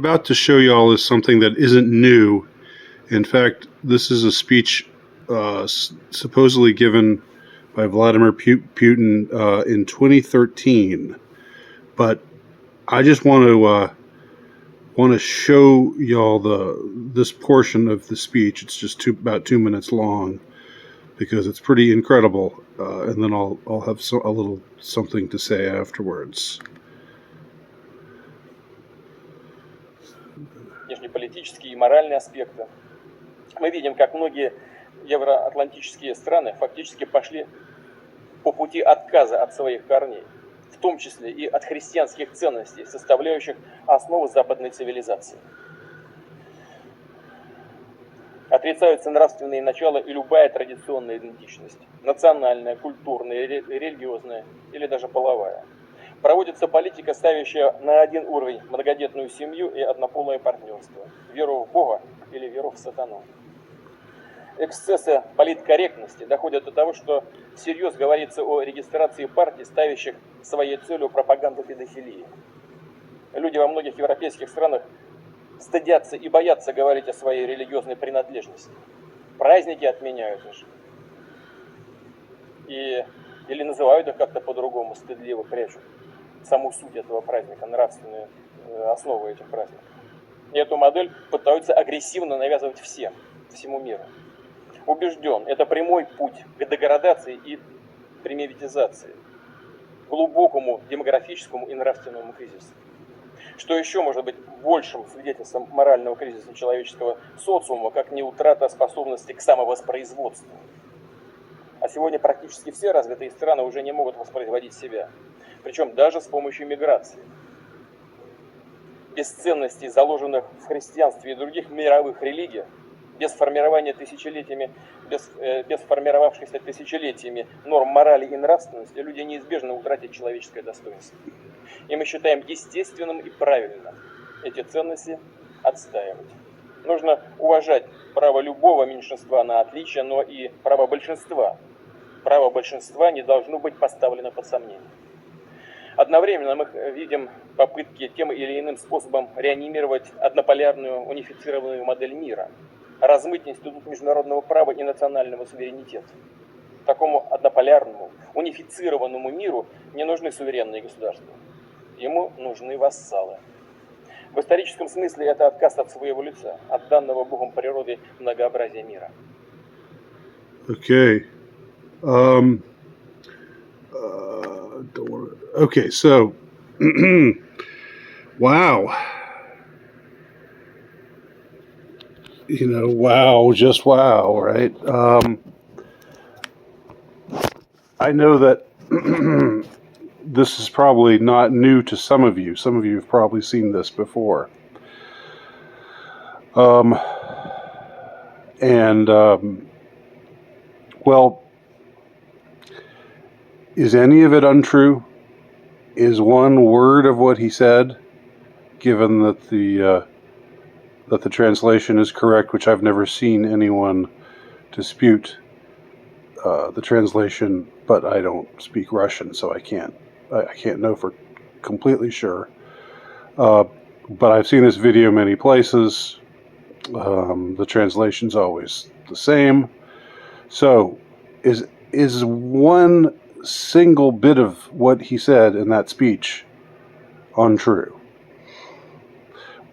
About to show y'all is something that isn't new. In fact, this is a speech supposedly given by Vladimir Putin in 2013. But I just want to show y'all this portion of the speech. It's just about 2 minutes long because it's pretty incredible. And then I'll have a little something to say afterwards. Внешнеполитические и моральные аспекты. Мы видим, как многие евроатлантические страны фактически пошли по пути отказа от своих корней, в том числе и от христианских ценностей, составляющих основу западной цивилизации. Отрицаются нравственные начала и любая традиционная идентичность, национальная, культурная, религиозная или даже половая. Проводится политика, ставящая на один уровень многодетную семью и однополое партнерство, веру в Бога или веру в сатану. Эксцессы политкорректности доходят до того, что всерьез говорится о регистрации партий, ставящих своей целью пропаганду педофилии. Люди во многих европейских странах стыдятся и боятся говорить о своей религиозной принадлежности. Праздники отменяют даже. Или называют их как-то по-другому, стыдливо прячут саму суть этого праздника, нравственные основы этих праздников. И эту модель пытаются агрессивно навязывать всему миру. Убежден, это прямой путь к деградации и примитивизации, глубокому демографическому и нравственному кризису. Что еще может быть большим свидетельством морального кризиса человеческого социума, как не утрата способности к самовоспроизводству? А сегодня практически все развитые страны уже не могут воспроизводить себя, причем даже с помощью миграции. Без ценностей, заложенных в христианстве и других мировых религиях, без формирования без формировавшихся тысячелетиями норм морали и нравственности, люди неизбежно утратят человеческое достоинство. И мы считаем естественным и правильным эти ценности отстаивать. Нужно уважать право любого меньшинства на отличие, но и право большинства. Право большинства не должно быть поставлено под сомнение. Одновременно мы видим попытки тем или иным способом реанимировать однополярную унифицированную модель мира, размыть институт международного права и национального суверенитета. Такому однополярному, унифицированному миру не нужны суверенные государства. Ему нужны вассалы. В историческом смысле это отказ от своего лица, от данного Богом природы многообразия мира. Okay. Okay, so, wow. Wow, just wow, right? I know that this is probably not new to some of you. Some of you have probably seen this before. Well, is any of it untrue? Is one word of what he said, given that the translation is correct, which I've never seen anyone dispute the translation, but I don't speak Russian, so I can't know for completely sure. But I've seen this video many places. The translation's always the same. So, is one single bit of what he said in that speech untrue?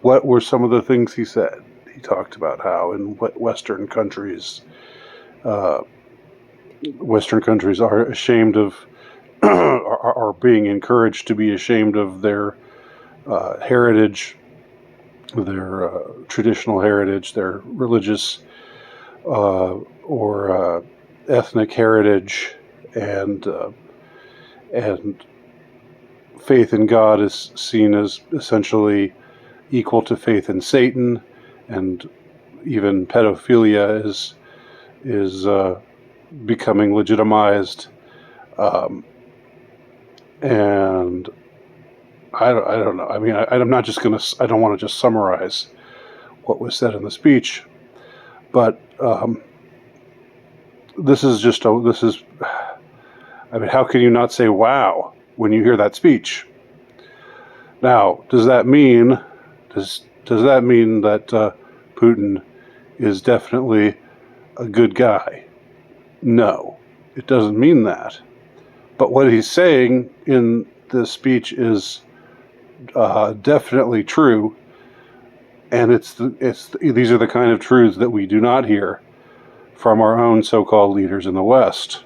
What were some of the things he said? He talked about how in Western countries are ashamed of, are being encouraged to be ashamed of their heritage, their traditional heritage, their religious or ethnic heritage, and faith in God is seen as essentially equal to faith in Satan, and even pedophilia is becoming legitimized, and I don't know. I mean, I'm not just gonna. I don't want to just summarize what was said in the speech, but this is. I mean, how can you not say "wow" when you hear that speech? Now, does that mean? Does that mean that Putin is definitely a good guy? No, it doesn't mean that. But what he's saying in this speech is definitely true, and these are the kind of truths that we do not hear from our own so-called leaders in the West.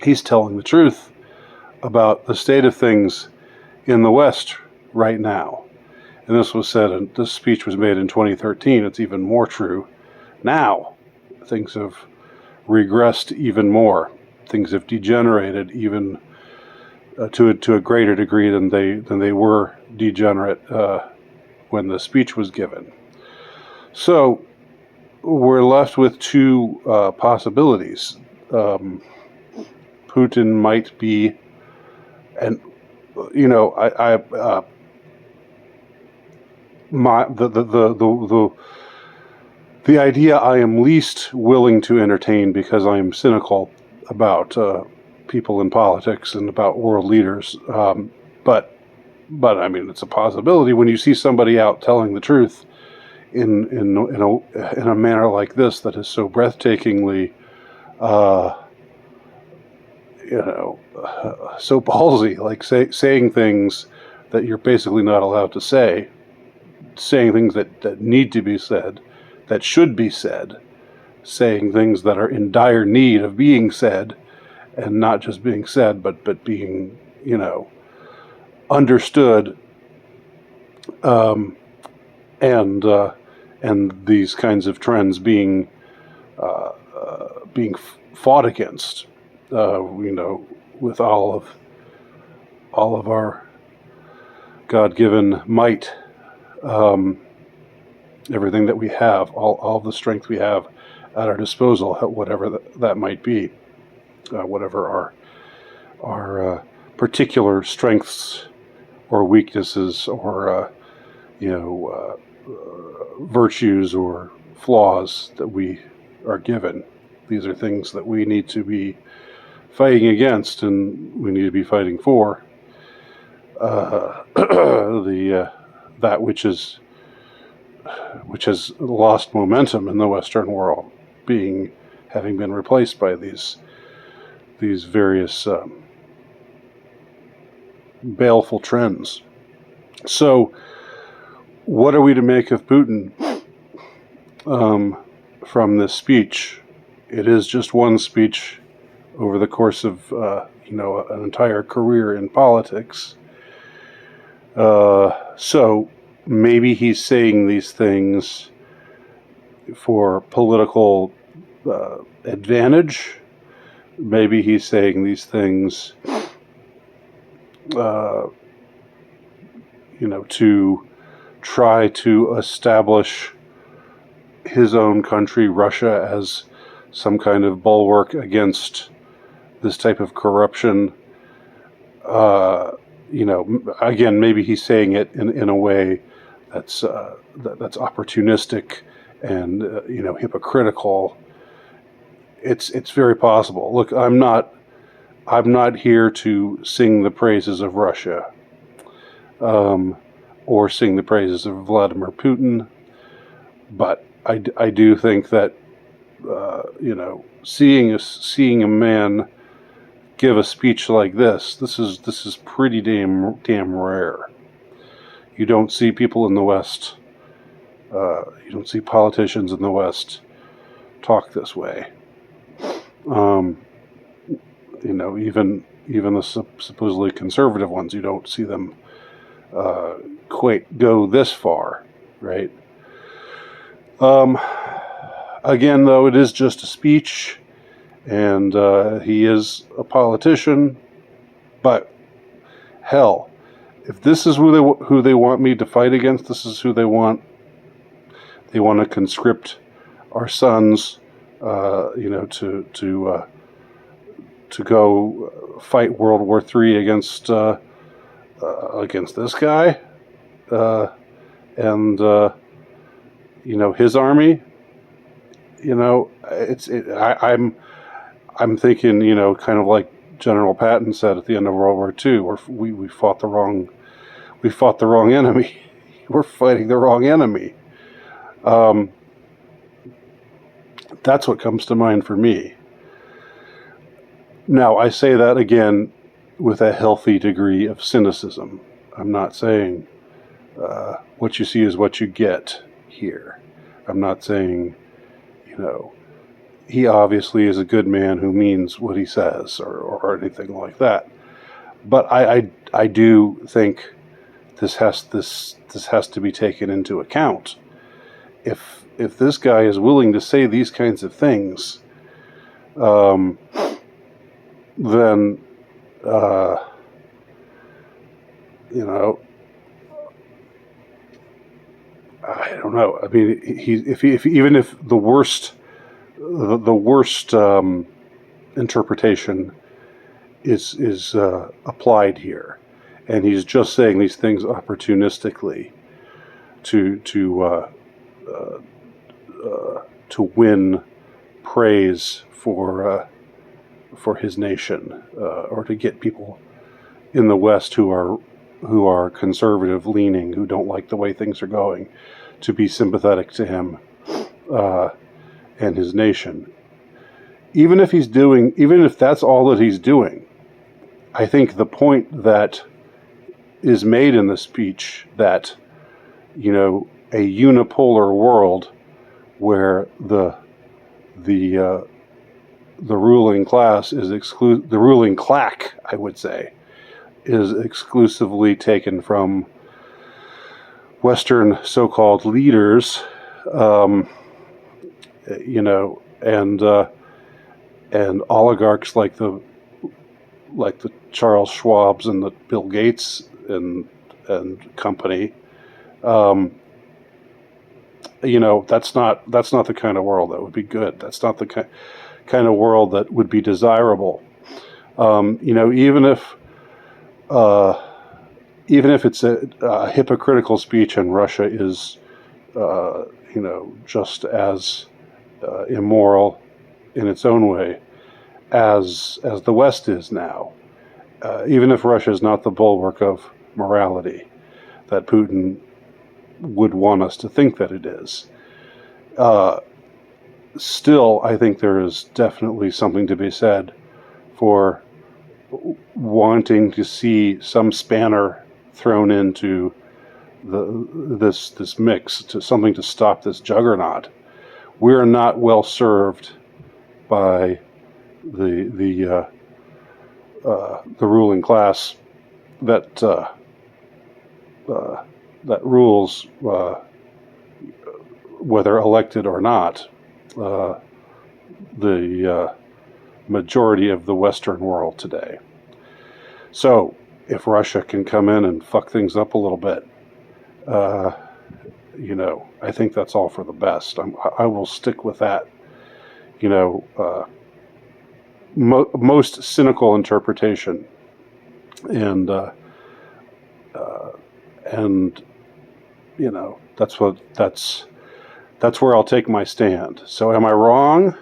He's telling the truth about the state of things in the West right now. And this speech was made in 2013. It's even more true now. Things have regressed even more. Things have degenerated even to a greater degree than they were degenerate when the speech was given. So we're left with two possibilities. Putin might be, and the idea I am least willing to entertain because I am cynical about people in politics and about world leaders. But I mean, it's a possibility when you see somebody out telling the truth in a manner like this that is so breathtakingly, so ballsy, like saying things that you're basically not allowed to say, saying things that need to be said, that should be said, saying things that are in dire need of being said, and not just being said, but being, understood, and these kinds of trends being fought against, with all of our God-given might, everything that we have, all the strength we have at our disposal, whatever that might be, whatever our particular strengths or weaknesses or virtues or flaws that we are given. These are things that we need to be fighting against, and we need to be fighting for. That which has lost momentum in the Western world, having been replaced by these various baleful trends. So, what are we to make of Putin from this speech? It is just one speech over the course of an entire career in politics. So maybe he's saying these things for political advantage. Maybe he's saying these things, to try to establish his own country, Russia, as some kind of bulwark against this type of corruption. Again, maybe he's saying it in a way that's opportunistic and hypocritical. It's very possible. Look, I'm not here to sing the praises of Russia, or sing the praises of Vladimir Putin, but I do think that seeing a man give a speech like this is pretty damn rare. You don't see people in the West, you don't see politicians in the West talk this way. Even the supposedly conservative ones, you don't see them quite go this far, right? Again, though, it is just a speech, and he is a politician, but hell, if this is who they want me to fight against, this is who they want to conscript our sons, to go fight World War III against this guy, and his army. I'm thinking, kind of like General Patton said at the end of World War II, we fought the wrong we fought the wrong enemy. We're fighting the wrong enemy. That's what comes to mind for me. Now, I say that again with a healthy degree of cynicism. I'm not saying what you see is what you get here. I'm not saying, he obviously is a good man who means what he says or anything like that. But I do think this has to be taken into account. If this guy is willing to say these kinds of things, then I don't know. I mean, even if the worst interpretation is applied here, and he's just saying these things opportunistically to win praise for his nation, or to get people in the West who are conservative leaning, who don't like the way things are going, to be sympathetic to him and his nation. Even if that's all that he's doing, I think the point that is made in the speech that, a unipolar world where the ruling class the ruling claque, I would say, is exclusively taken from Western so-called leaders, and oligarchs like the Charles Schwabs and the Bill Gates and company. That's not the kind of world that would be good. That's not the kind of world that would be desirable. Even if it's a hypocritical speech and Russia is, just as immoral in its own way as the West is now, even if Russia is not the bulwark of morality that Putin would want us to think that it is, still, I think there is definitely something to be said for wanting to see some spanner thrown into this mix, to something to stop this juggernaut. We are not well served by the ruling class that rules, whether elected or not, the majority of the Western world today. So if Russia can come in and fuck things up a little bit, I think that's all for the best. I will stick with that, most cynical interpretation, and that's where I'll take my stand. So am I wrong?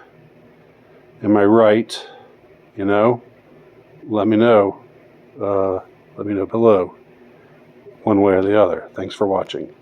Am I right? Let me know. Let me know below, one way or the other. Thanks for watching.